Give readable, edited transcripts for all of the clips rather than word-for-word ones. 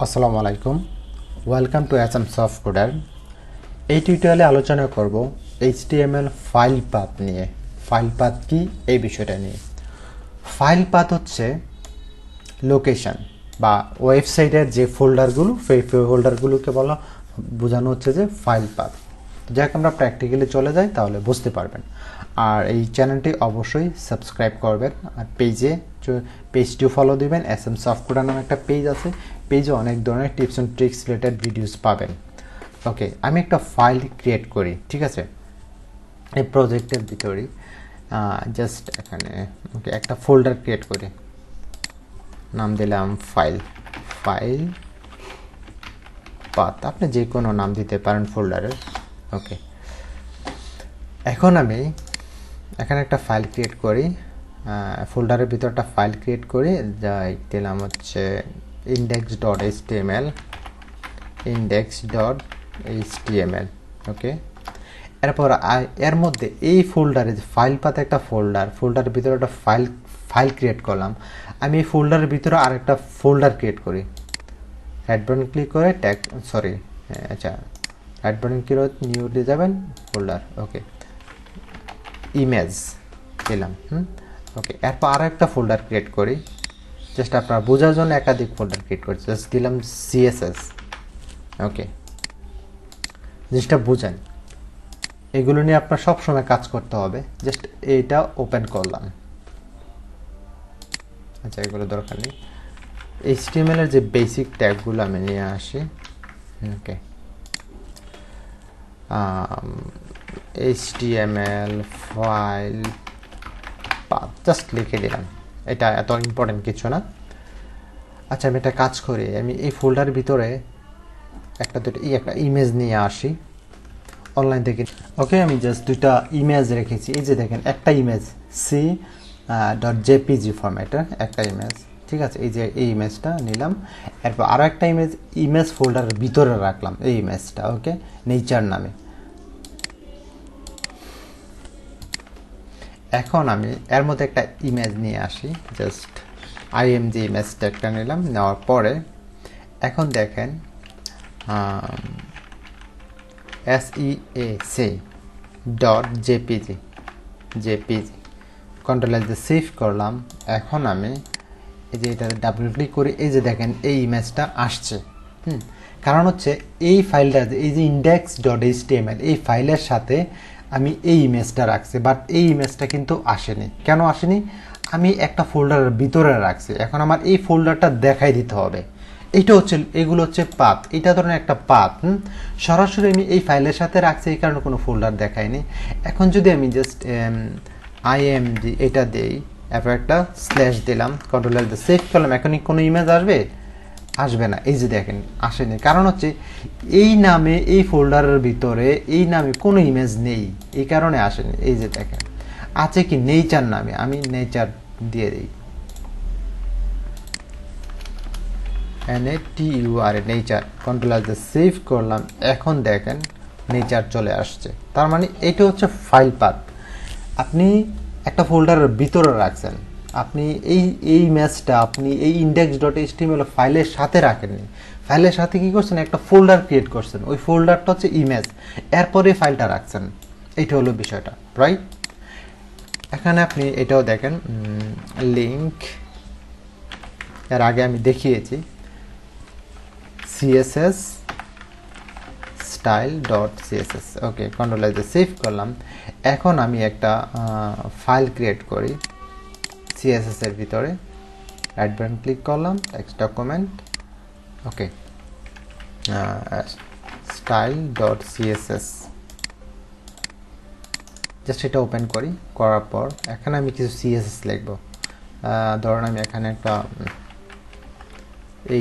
আসসালামু আলাইকুম welcome to soft coder. এই টিউটোরিয়ালে আলোচনা করব এইচটিএমএল ফাইল পাথ নিয়ে। ফাইল পাথ কি এই বিষয়টা নিয়ে। ফাইল পাথ হচ্ছে লোকেশন বা ওয়েবসাইটের যে ফোল্ডারগুলো সেই ফোল্ডারগুলোকে বোঝানো হচ্ছে যে ফাইল পাথ। যাক আমরা প্র্যাকটিক্যালি চলে যাই তাহলে বুঝতে পারবেন। আর এই চ্যানেলটি অবশ্যই সাবস্ক্রাইব করবেন আর পেজটিও ফলো দিবেন। সফট কোডার নামে একটা পেজ আছে, পেজে অনেক ধরনের tips and tricks related videos পাবেন। ওকে, আমি একটা ফাইল ক্রিয়েট করি, ঠিক আছে। এই প্রজেক্টের ভিতরে জাস্ট এখানে ওকে একটা ফোল্ডার ক্রিয়েট করি, নাম দিলাম ফাইল পাথ। আপনি যে কোনো নাম দিতে পারেন ফোল্ডারের। ওকে, এখন আমি এখানে একটা ফাইল ক্রিয়েট করি, ফোল্ডারের ভিতর একটা ফাইল ক্রিয়েট করি, যা দিলাম হচ্ছে index.html। ওকে, এরপর এর মধ্যে এই ফোল্ডারে ফাইল পাতে একটা ফোল্ডারের ভিতরে একটা ফাইল ক্রিয়েট করলাম। আমি এই ফোল্ডারের ভিতরে আরেকটা ফোল্ডার ক্রিয়েট করি। রাইট বাটন ক্লিক করে রাইট বাটন ক্লিক করে নিউ দিয়ে যাবেন ফোল্ডার। ওকে, ইমেজ দিলাম। ওকে, এরপর আরও একটা ফোল্ডার ক্রিয়েট করি, জাস্ট আপনার বোঝার জন্য একাধিক ফোল্ডার ক্রিয়েট করি, জাস্ট দিলাম সিএসএস। ওকে, জিনিসটা বুঝেন, এগুলো নিয়ে আপনার সবসময় কাজ করতে হবে। জাস্ট এইটা ওপেন করলাম। আচ্ছা, এগুলো দরকার নেই। এইচটিএমএল এর যে বেসিক ট্যাগগুলো আমি নিয়ে আসি। ওকে, HTML ফাইল পাথ জাস্ট লিখে দিলাম, এটা এত ইম্পর্টেন্ট কিছু না। আচ্ছা, আমি একটা কাজ করি, আমি এই ফোল্ডারের ভিতরে একটা ইমেজ নিয়ে আসি অনলাইন থেকে। ওকে, আমি জাস্ট দুইটা ইমেজ রেখেছি। এই যে দেখেন, একটা ইমেজ c.jpg ফরম্যাটের একটা ইমেজ, ঠিক আছে। এই যে এই ইমেজটা নিলাম, এরপর আরও একটা ইমেজ ফোল্ডারের ভিতরে রাখলাম এই ইমেজটা। ওকে, নেচার নামে। এখন আমি এর মধ্যে একটা ইমেজ নিয়ে আসি, জাস্ট img ইমেজটা একটা নিলাম। নেওয়ার পরে এখন দেখেন seac.jpg কন্ট্রোল এস দিয়ে সেভ করলাম। এখন আমি এই যে এটা ডাবল ক্লিক করি, এই যে দেখেন এই ইমেজটা আসছে। কারণ হচ্ছে এই ফাইলটা, এই যে index.html এই ফাইলের সাথে আমি এই ইমেজটা রাখছি, বাট এই ইমেজটা কিন্তু আসেনি। কেন আসেনি? আমি একটা ফোল্ডারের ভিতরে রাখছি। এখন আমার এই ফোল্ডারটা দেখাই দিতে হবে। এগুলো হচ্ছে পাথ। এটা ধরনের একটা পাথ সরাসরি আমি এই ফাইলের সাথে রাখছি, এই কারণে কোনো ফোল্ডার দেখায়নি। এখন যদি আমি জাস্ট img এটা দেই, এরপর একটা স্ল্যাশ দিলাম, কন্ট্রোল এস দিয়ে সেভ করলাম, এখন কোনো ইমেজ আসবে না। এই যে দেখেন আসেনি, কারণ হচ্ছে এই নামে এই ফোল্ডারের ভিতরে এই নামে কোনো ইমেজ নেই, এই কারণে আসেনি। এই যে দেখেন আছে কি নেচার নামে, আমি নেচার দিয়ে দিই, NATUR নেচার, কন্ট্রোল এস দিয়ে সেভ করলাম। এখন দেখেন নেচার চলে আসছে। তার মানে এটা হচ্ছে ফাইল পাথ। আপনি একটা ফোল্ডারের ভিতরে রাখছেন, আপনি এই ম্যাচটা আপনি এই index.html ফাইলের সাথে রাখেননি। ফাইলের সাথে কি করছেন? একটা ফোল্ডার ক্রিয়েট করছেন, ওই ফোল্ডারটা হচ্ছে ইমেজ, এরপরে ফাইলটা রাখছেন। এইটা হলো বিষয়টা, রাইট? এখানে আপনি এটাও দেখেন, লিঙ্ক, এর আগে আমি দেখিয়েছি css style.css। ওকে, কন্ট্রোল এস দিয়ে সেভ করলাম। এখন আমি একটা ফাইল ক্রিয়েট করি সিএসএস এর ভিতরে, রাইট বাটন ক্লিক করলাম, টেক্সট ডকুমেন্ট। ওকে, style.css জাস্ট এটা ওপেন করি। করার পর এখানে আমি কিছু সিএসএস লিখব। ধরুন আমি এখানে একটা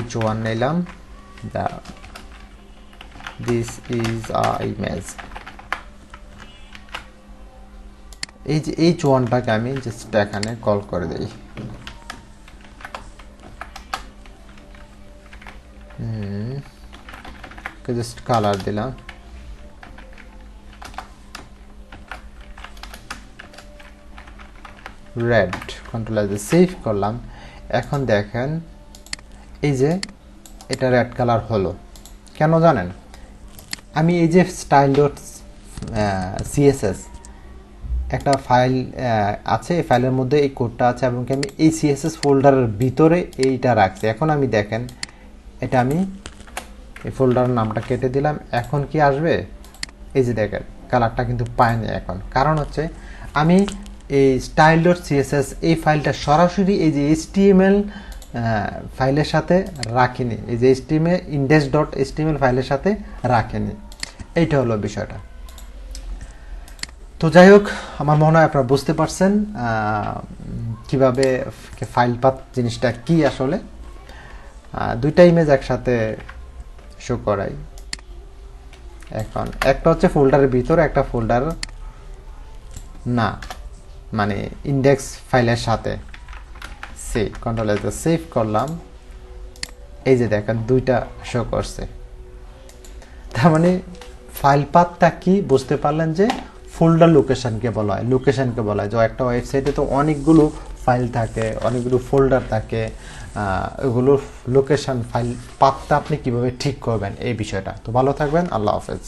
h1 নিলাম, this is a image। এই যে h1টাকে আমি জাস্ট এখানে কল করে দিই। জাস্ট কালার দিলাম, রেড, কন্ট্রোল এস দিয়ে সেভ করলাম। এখন দেখেন এই যে এটা রেড কালার হলো কেন জানেন? আমি এই যে স্টাইল ডট সিএসএস একটা ফাইল আছে, এই ফাইলের মধ্যে এই কোডটা আছে এবং আমি এই সিএসএস ফোল্ডারের ভিতরে এইটা রাখছি। এখন আমি দেখেন এটা আমি এই ফোল্ডারের নামটা কেটে দিলাম, এখন কি আসবে? এই যে দেখেন কালারটা কিন্তু পায়নি এখন, কারণ হচ্ছে আমি এই স্টাইল ডট সিএসএস এই ফাইলটা সরাসরি এই যে এইচটিএমএল ফাইলের সাথে রাখিনি, এই যে এইচটিএমএল ইন্ডেক্স ডট এইচটিএমএল ফাইলের সাথে রাখিনি। এইটা হলো বিষয়টা। তো যাই হোক, আমার মনে হয় আপনারা বুঝতে পারছেন কিভাবে ফাইল পাথ জিনিসটা কি আসলে। দুইটা ইমেজ একসাথে শো করাই। এখন একটা হচ্ছে ফোল্ডারের ভিতরে, একটা ফোল্ডার না, মানে ইন্ডেক্স ফাইলের সাথে। কন্ট্রোল এস সেভ করলাম, এই যে দেখেন দুইটা শো করছে। তার মানে ফাইল পাথটা কি বুঝতে পারলেন, যে ফোল্ডার লোকেশনকে বলা হয়, লোকেশনকে বলা হয়। যে একটা ওয়েবসাইটে তো অনেকগুলো ফাইল থাকে, অনেকগুলো ফোল্ডার থাকে, ওগুলো লোকেশন ফাইল পাথটা আপনি কিভাবে ঠিক করবেন এই বিষয়টা। তো ভালো থাকবেন, আল্লাহ হাফেজ।